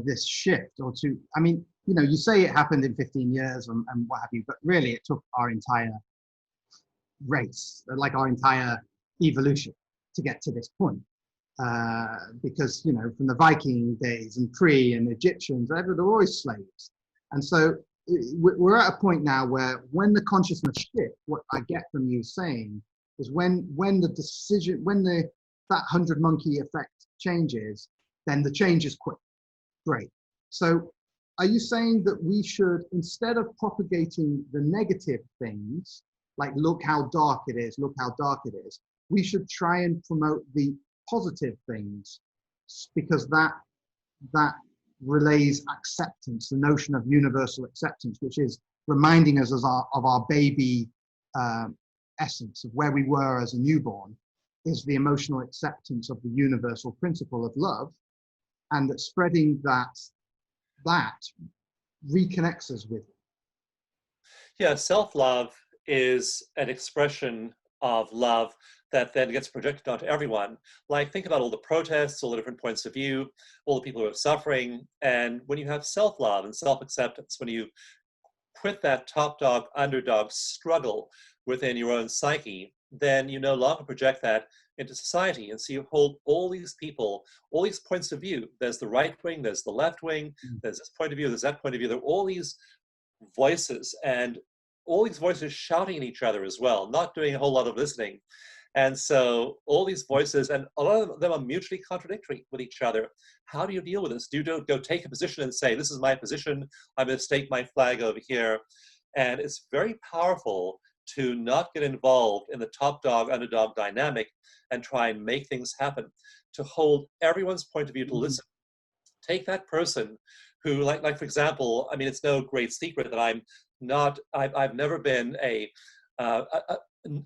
this shift, or to, I mean, you know, you say it happened in 15 years and what have you, but really it took our entire race, like our entire evolution, to get to this point. Because, you know, from the Viking days and and Egyptians, they were always slaves. And so we're at a point now where when the consciousness shifts, what I get from you saying is when the decision, when that 100 monkey effect changes, then the change is quick. Great. So are you saying that we should, instead of propagating the negative things, like look how dark it is, look how dark it is, we should try and promote the positive things, because that relays acceptance, the notion of universal acceptance, which is reminding us of our baby essence, of where we were as a newborn, is the emotional acceptance of the universal principle of love, and that spreading that reconnects us with it. Yeah, self-love is an expression of love that then gets projected onto everyone. Like, think about all the protests, all the different points of view, all the people who are suffering. And when you have self-love and self-acceptance, when you quit that top dog, underdog struggle within your own psyche, then you no longer project that into society. And so you hold all these people, all these points of view. There's the right wing, there's the left wing, there's this point of view, there's that point of view. There are all these voices, and all these voices shouting at each other as well, not doing a whole lot of listening. And so all these voices, and a lot of them are mutually contradictory with each other. How do you deal with this? Do you go take a position and say, this is my position, I'm going to stake my flag over here? And it's very powerful to not get involved in the top dog, underdog dynamic and try and make things happen, to hold everyone's point of view, to listen. Take that person who, like for example, I mean, it's no great secret that I've never been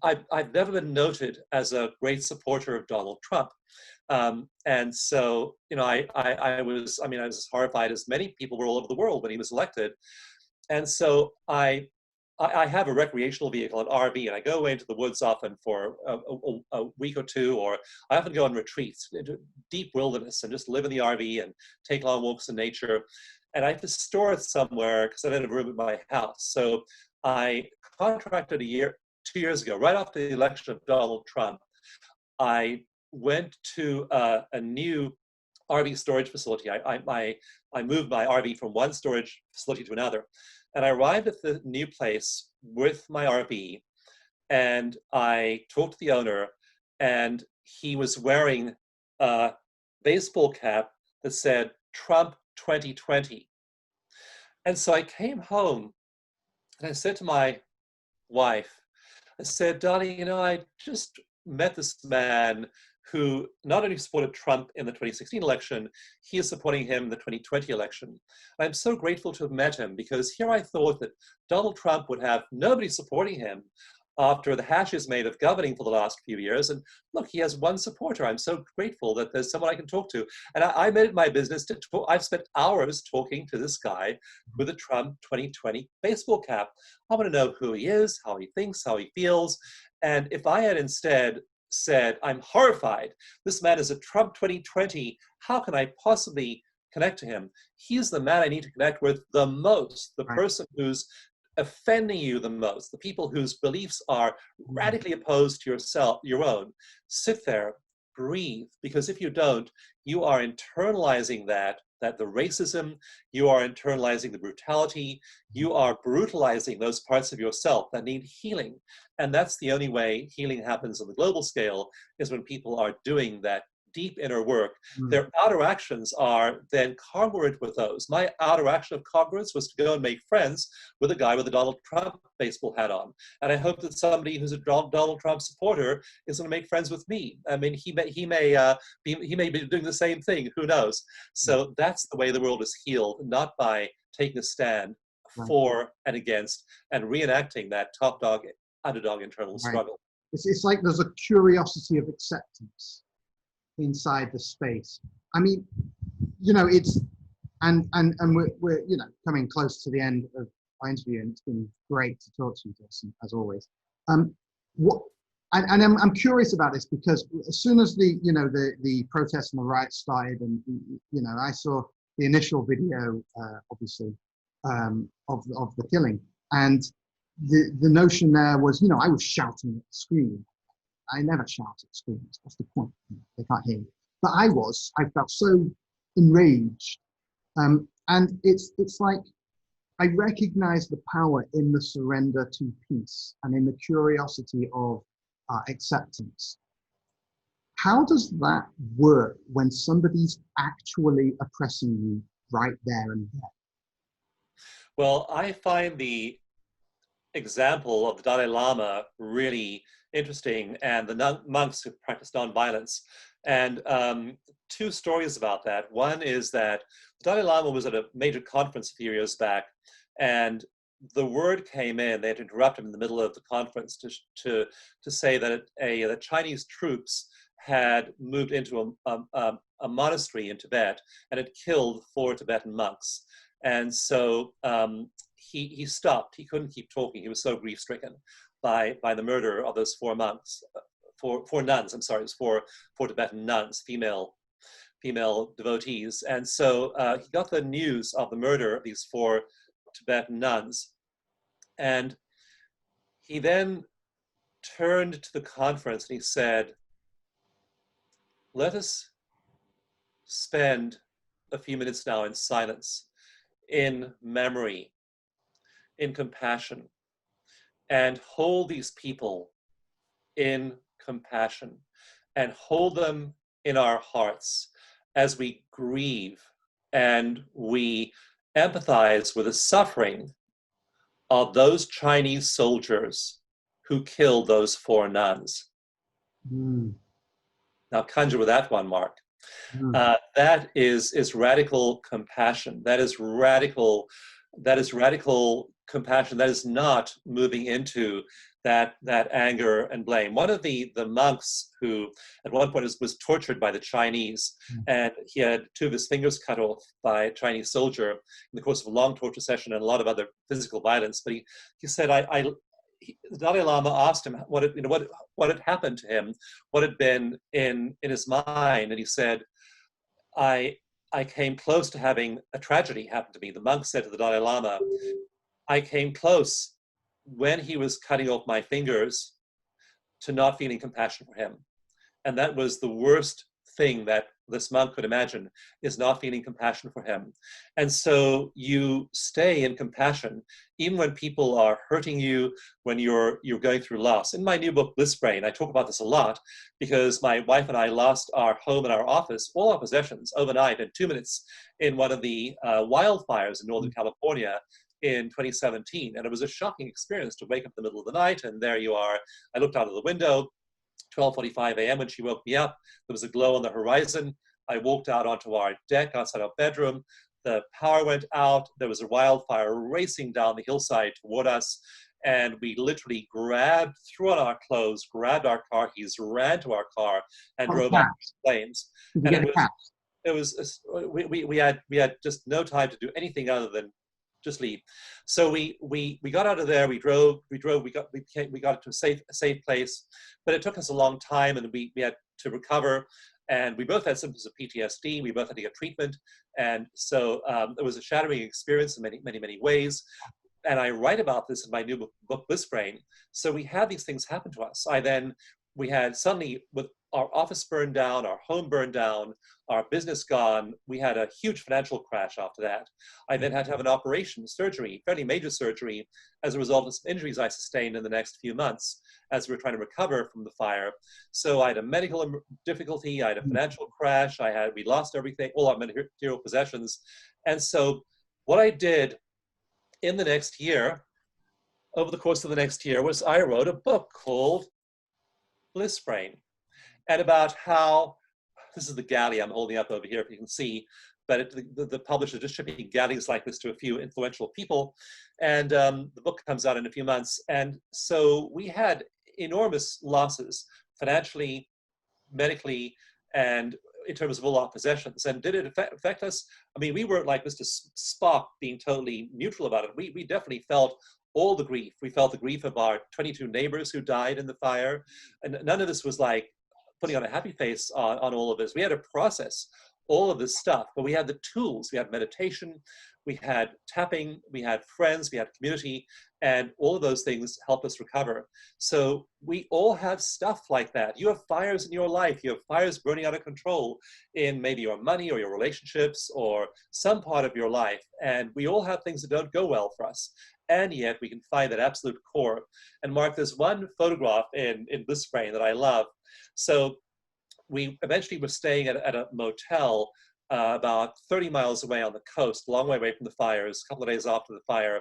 I've never been noted as a great supporter of Donald Trump. And so, you know, I was as horrified as many people were all over the world when he was elected. And so I have a recreational vehicle, an RV, and I go away into the woods often for a week or two, or I often go on retreats into deep wilderness and just live in the RV and take long walks in nature. And I have to store it somewhere because I don't have room in my house. So I contracted 2 years ago, right after the election of Donald Trump, I went to a new RV storage facility. I moved my RV from one storage facility to another. And I arrived at the new place with my RV, and I talked to the owner, and he was wearing a baseball cap that said Trump 2020. And so I came home and I said to my wife, I said, darling, you know, I just met this man who not only supported Trump in the 2016 election, he is supporting him in the 2020 election. And I'm so grateful to have met him, because here I thought that Donald Trump would have nobody supporting him after the hashes made of governing for the last few years. And look, he has one supporter. I'm so grateful that there's someone I can talk to. And I made it my business to talk. I've spent hours talking to this guy with a Trump 2020 baseball cap. I want to know who he is, how he thinks, how he feels. And if I had instead said, I'm horrified, this man is a Trump 2020, how can I possibly connect to him? He's the man I need to connect with the most, the person who's offending you the most, the people whose beliefs are radically opposed to your own. Sit there, breathe, because if you don't, you are internalizing that the racism, you are internalizing the brutality, you are brutalizing those parts of yourself that need healing. And that's the only way healing happens on the global scale, is when people are doing that deep inner work. Their outer actions are then congruent with those. My outer action of congruence was to go and make friends with a guy with a Donald Trump baseball hat on. And I hope that somebody who's a Donald Trump supporter is going to make friends with me. I mean, he may be doing the same thing, who knows? So that's the way the world is healed, not by taking a stand for and against and reenacting that top dog, underdog internal struggle. It's like there's a curiosity of acceptance inside the space. I mean, you know, it's and we're you know, coming close to the end of my interview, and it's been great to talk to you, Dawson, as always. What and I'm curious about this because as soon as the protests and the riots started, and I saw the initial video, obviously, of the killing, and the notion there was, I was shouting and screaming. I never shout at screens. What's the point? They can't hear me. But I felt so enraged, and it's like I recognize the power in the surrender to peace and in the curiosity of acceptance. How does that work when somebody's actually oppressing you right there and there? Well, I find the example of the Dalai Lama really interesting, and the monks who practice nonviolence. And two stories about that. One is that the Dalai Lama was at a major conference a few years back, and the word came in. They had to interrupt him in the middle of the conference to say that the Chinese troops had moved into a monastery in Tibet and had killed 4 Tibetan monks. And so he stopped. He couldn't keep talking. He was so grief-stricken by the murder of those 4 monks, 4 nuns. I'm sorry, it was 4 Tibetan nuns, female devotees. And so he got the news of the murder of these 4 Tibetan nuns, and he then turned to the conference and he said, "Let us spend a few minutes now in silence, in memory, in compassion, and hold these people in compassion, and hold them in our hearts as we grieve and we empathize with the suffering of those Chinese soldiers who killed those 4 nuns." Now conjure with that one, Mark. That is radical compassion. That is radical compassion. That is not moving into that anger and blame. One of the monks who at one point was tortured by the Chinese, and he had 2 of his fingers cut off by a Chinese soldier in the course of a long torture session and a lot of other physical violence. But he said, the Dalai Lama asked him what had happened to him, what had been in his mind, and he said, I came close to having a tragedy happen to me. The monk said to the Dalai Lama, I came close when he was cutting off my fingers to not feeling compassion for him. And that was the worst thing that this monk could imagine, is not feeling compassion for him. And so you stay in compassion, even when people are hurting you, when you're going through loss. In my new book, Bliss Brain, I talk about this a lot because my wife and I lost our home and our office, all our possessions overnight in 2 minutes in one of the wildfires in Northern California in 2017. And it was a shocking experience to wake up in the middle of the night and there you are. I looked out of the window, 12:45 a.m. when she woke me up. There was a glow on the horizon. I walked out onto our deck outside our bedroom. The power went out. There was a wildfire racing down the hillside toward us. And we literally threw on our clothes, grabbed our car keys, ran to our car, and drove out the flames. And we had just no time to do anything other than just leave. So we got out of there. We got to a safe place, but it took us a long time, and we had to recover. And we both had symptoms of PTSD. We both had to get treatment, and so it was a shattering experience in many ways. And I write about this in my new book, Bliss Brain. So we had these things happen to us. We had suddenly, with our office burned down, our home burned down, our business gone. We had a huge financial crash after that. I then had to have an operation, surgery, fairly major surgery, as a result of some injuries I sustained in the next few months as we were trying to recover from the fire. So I had a medical difficulty, I had a financial crash, we lost everything, all our material possessions. And so what I did in the next year, over the course of the next year, was I wrote a book called Bliss Brain, and about how, this is the galley I'm holding up over here, if you can see, but the publisher just shipping galleys like this to a few influential people, and the book comes out in a few months. And so we had enormous losses, financially, medically, and in terms of all our possessions. And did it affect us? I mean, we weren't like Mr. Spock being totally neutral about it. We definitely felt all the grief. We felt the grief of our 22 neighbors who died in the fire. And none of this was like putting on a happy face on all of this. We had to process all of this stuff, but we had the tools. We had meditation, we had tapping, we had friends, we had community, and all of those things help us recover. So we all have stuff like that. You have fires in your life. You have fires burning out of control in maybe your money or your relationships or some part of your life. And we all have things that don't go well for us. And yet we can find that absolute core. And Mark, there's one photograph in Bliss Brain that I love. So we eventually were staying at a motel about 30 miles away on the coast, a long way away from the fires, a couple of days after the fire.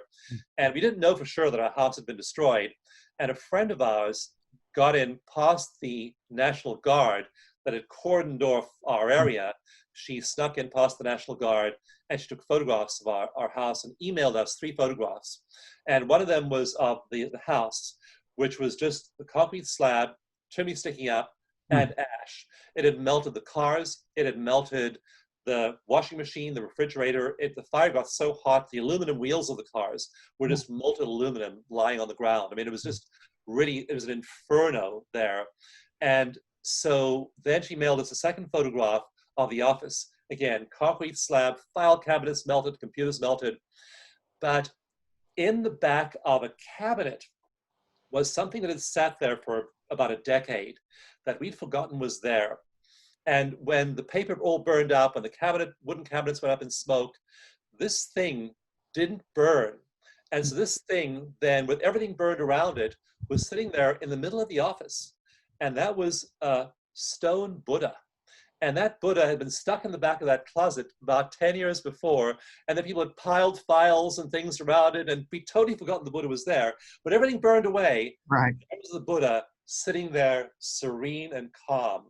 And we didn't know for sure that our house had been destroyed. And a friend of ours got in past the National Guard that had cordoned off our area. She snuck in past the National Guard and she took photographs of our house and emailed us 3 photographs. And one of them was of the house, which was just the concrete slab, chimney sticking up, and ash. It had melted the cars, it had melted the washing machine, the refrigerator. The fire got so hot, the aluminum wheels of the cars were just molten aluminum lying on the ground. I mean, it was just really, it was an inferno there. And so then she mailed us a second photograph of the office. Again, concrete slab, file cabinets melted, computers melted. But in the back of a cabinet was something that had sat there for about a decade that we'd forgotten was there. And when the paper all burned up and the wooden cabinets went up in smoke, this thing didn't burn. And so this thing then, with everything burned around it, was sitting there in the middle of the office. And that was a stone Buddha. And that Buddha had been stuck in the back of that closet about 10 years before. And then people had piled files and things around it. And we totally forgotten the Buddha was there. But everything burned away. Right. There was the Buddha sitting there serene and calm.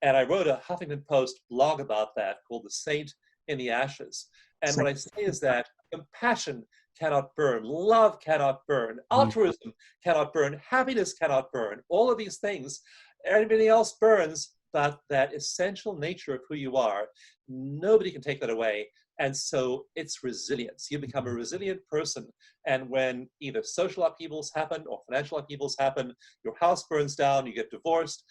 And I wrote a Huffington Post blog about that called The Saint in the Ashes. And what I say is that compassion cannot burn, love cannot burn, altruism cannot burn, happiness cannot burn. All of these things, everything else burns, but that essential nature of who you are, nobody can take that away. And so it's resilience. You become a resilient person. And when either social upheavals happen or financial upheavals happen, your house burns down, you get divorced,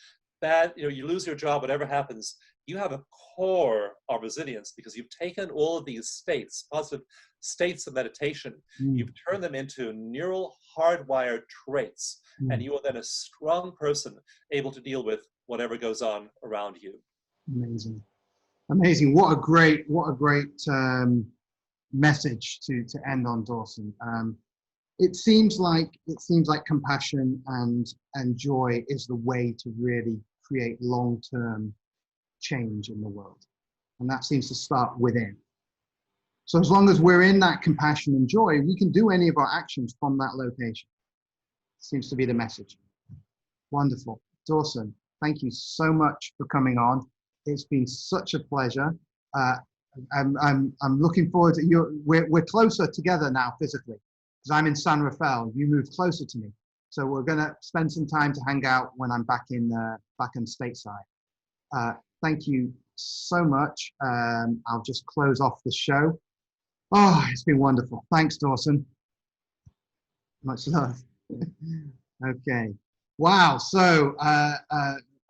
you lose your job, whatever happens, you have a core of resilience because you've taken all of these states, positive states of meditation, you've turned them into neural hardwired traits, and you are then a strong person able to deal with whatever goes on around you. Amazing. Amazing. What a great message to end on, Dawson. It seems like compassion and joy is the way to really create long-term change in the world. And that seems to start within. So as long as we're in that compassion and joy, we can do any of our actions from that location. Seems to be the message. Wonderful. Dawson, thank you so much for coming on. It's been such a pleasure. I'm looking forward to we're closer together now physically, because I'm in San Rafael. You moved closer to me. So we're going to spend some time to hang out when I'm back in stateside. Thank you so much. I'll just close off the show. Oh, it's been wonderful. Thanks, Dawson. Much love. Okay. Wow. So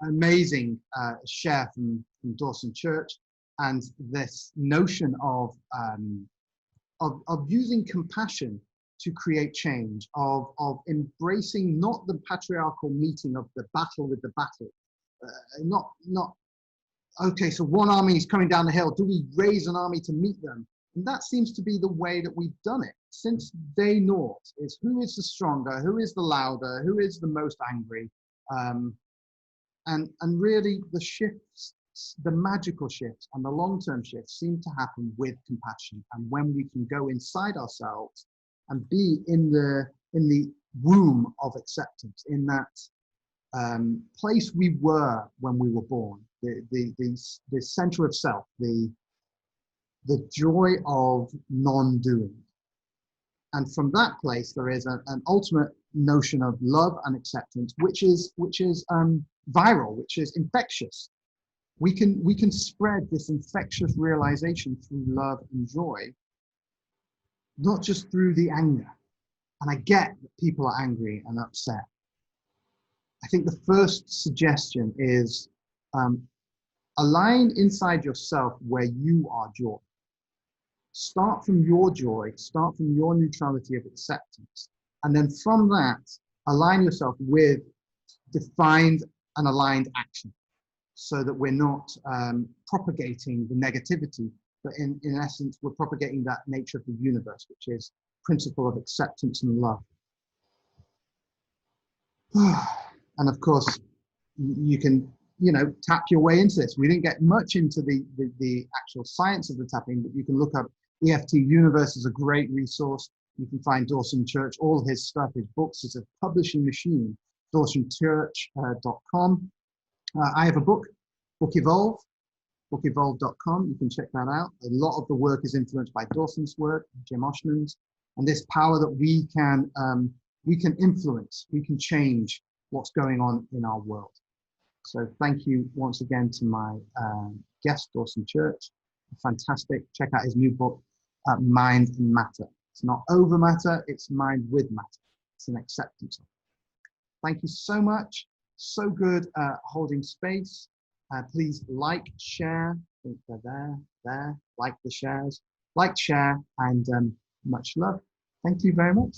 amazing share from Dawson Church, and this notion of using compassion to create change, of embracing not the patriarchal meeting of the battle with the battle, not okay, so one army is coming down the hill, do we raise an army to meet them? And that seems to be the way that we've done it since day naught, is who is the stronger, who is the louder, who is the most angry, and really the shifts, the magical shifts and the long-term shifts seem to happen with compassion, and when we can go inside ourselves and be in the womb of acceptance, in that place we were when we were born, the center of self, the joy of non-doing. And from that place, there is an ultimate notion of love and acceptance, which is viral, which is infectious. we can spread this infectious realization through love and joy, not just through the anger. And I get that people are angry and upset. I think the first suggestion is align inside yourself where you are joy. Start from your joy, start from your neutrality of acceptance. And then from that, align yourself with defined and aligned action so that we're not propagating the negativity, but in essence, we're propagating that nature of the universe, which is principle of acceptance and love. And of course, you can, tap your way into this. We didn't get much into the actual science of the tapping, but you can look up EFT Universe is a great resource. You can find Dawson Church, all his stuff, his books. It's a publishing machine, dawsonchurch.com. I have a book Evolve, bookevolve.com. You can check that out. A lot of the work is influenced by Dawson's work, Jim Oshman's, and this power that we can influence, we can change what's going on in our world. So thank you once again to my guest, Dawson Church. Fantastic. Check out his new book, Mind and Matter. It's not over matter, it's mind with matter. It's an acceptance of it. Thank you so much. So good holding space. Please like, share. I think they're there. Like the shares. Like, share, and much love. Thank you very much.